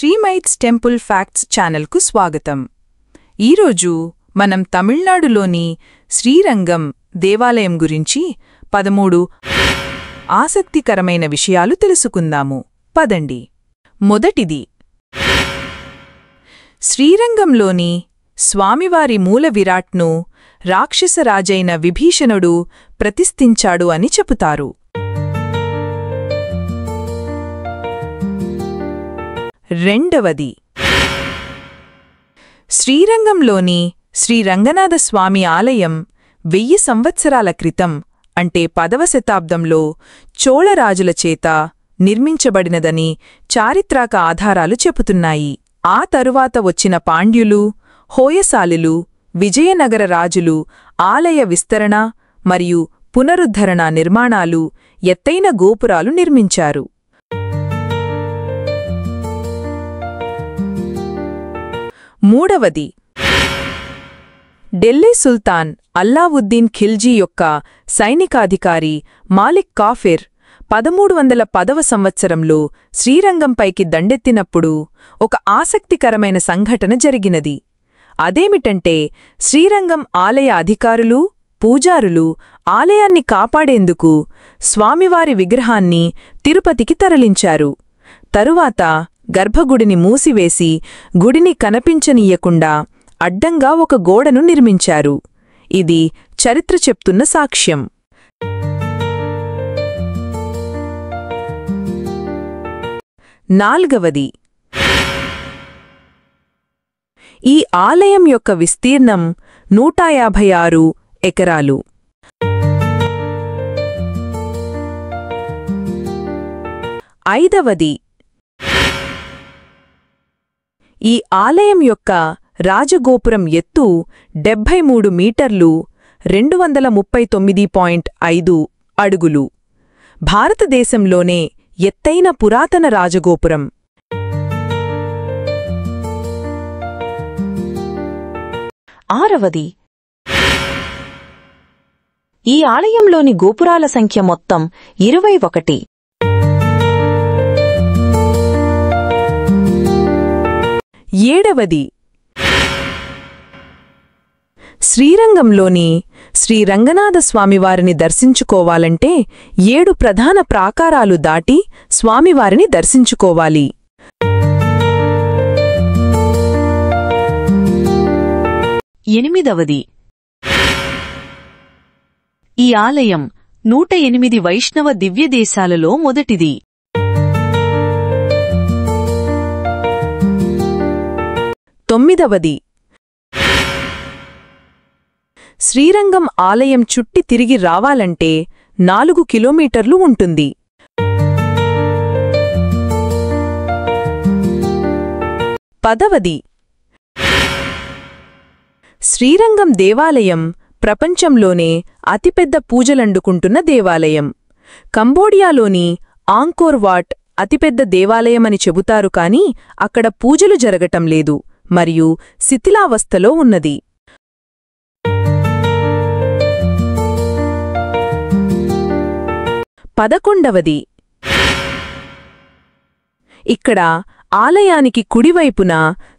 శ్రీమైట్స్ temple facts ఛానల్కు స్వాగతం. ఈరోజు మనం తమిళనాడులోని శ్రీరంగం దేవాలయం గురించి 13 ఆసక్తికరమైన విషయాలు తెలుసుకుందాము. పదండి. మొదటిది, శ్రీరంగంలోని స్వామివారి మూల విరాట్ను రాక్షసరాజైన విభీషణుడు ప్రతిష్ఠించాడు అని చెబుతారు. రెండవది, శ్రీరంగంలోని శ్రీరంగనాథస్వామి ఆలయం 1000 సంవత్సరాల క్రితం అంటే 10వ శతాబ్దంలో చోళరాజుల చేత నిర్మించబడినదని చారిత్రక ఆధారాలు చెబుతున్నాయి. ఆ తరువాత వచ్చిన పాండ్యులు, హోయసాలులు, విజయనగర రాజులు ఆలయ విస్తరణ మరియు పునరుద్ధరణ నిర్మాణాలు, ఎత్తైన గోపురాలు నిర్మించారు. మూడవది, ఢిల్లీ సుల్తాన్ అల్లావుద్దీన్ ఖిల్జీ యొక్క సైనికాధికారి మాలిక్ కాఫిర్ 1310వ సంవత్సరంలో శ్రీరంగంపైకి దండెత్తినప్పుడు ఒక ఆసక్తికరమైన సంఘటన జరిగినది. అదేమిటంటే, శ్రీరంగం ఆలయ అధికారులు, పూజారులు ఆలయాన్ని కాపాడేందుకు స్వామివారి విగ్రహాన్ని తిరుపతికి తరలించారు. తరువాత గర్భగుడిని మూసివేసి గుడిని కనిపించనీయకుండా అడ్డంగా ఒక గోడను నిర్మించారు. ఇది చరిత్ర చెప్తున్న సాక్ష్యం. నాల్గవది, ఈ ఆలయం యొక్క విస్తీర్ణం 156 ఎకరాలు. ఐదవది, ఈ ఆలయం యొక్క రాజగోపురం ఎత్తు 73 మీటర్లు 239.5 అడుగులు. భారతదేశంలోనే ఎత్తైన పురాతన రాజగోపురం. ఆరవది, ఈ ఆలయంలోని గోపురాల సంఖ్య మొత్తం 21. ఏడవది, శ్రీరంగంలోని శ్రీరంగనాథస్వామివారిని దర్శించుకోవాలంటే 7 ప్రధాన ప్రాకారాలు దాటి స్వామివారిని దర్శించుకోవాలి. ఎనిమిదవది, ఈ ఆలయం 108 వైష్ణవ దివ్యదేశాలలో మొదటిది. తొమ్మిదవది, శ్రీరంగం ఆలయం చుట్టి తిరిగి రావాలంటే 4 కిలోమీటర్లు ఉంటుంది. 10వది, శ్రీరంగం దేవాలయం ప్రపంచంలోనే అతిపెద్ద పూజలందుకుంటున్న దేవాలయం. కంబోడియాలోని ఆంకోర్ వాట్ అతిపెద్ద దేవాలయమని చెబుతారు, కాని అక్కడ పూజలు జరగటం లేదు మరియు శిథిలావస్థలో ఉన్నది. 11వది, ఇక్కడ ఆలయానికి కుడివైపున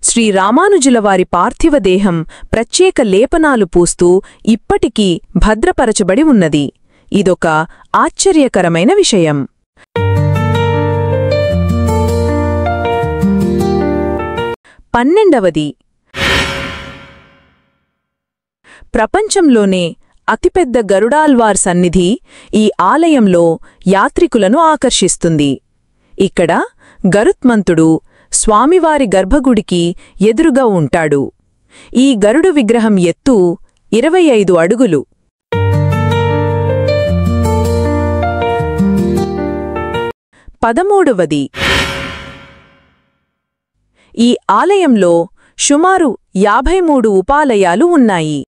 శ్రీరామానుజులవారి పార్థివదేహం ప్రత్యేక లేపనాలు పూస్తూ ఇప్పటికీ భద్రపరచబడి ఉన్నది. ఇదొక ఆశ్చర్యకరమైన విషయం. 12వది, ప్రపంచంలోనే అతిపెద్ద గరుడాల్వార్ సన్నిధి ఈ ఆలయంలో యాత్రికులను ఆకర్షిస్తుంది. ఇక్కడ గరుత్మంతుడు స్వామివారి గర్భగుడికి ఎదురుగా ఉంటాడు. ఈ గరుడు విగ్రహం ఎత్తు 25 అడుగులు. 13వది, ఈ ఆలయంలో సుమారు 53 ఉపాలయాలు ఉన్నాయి.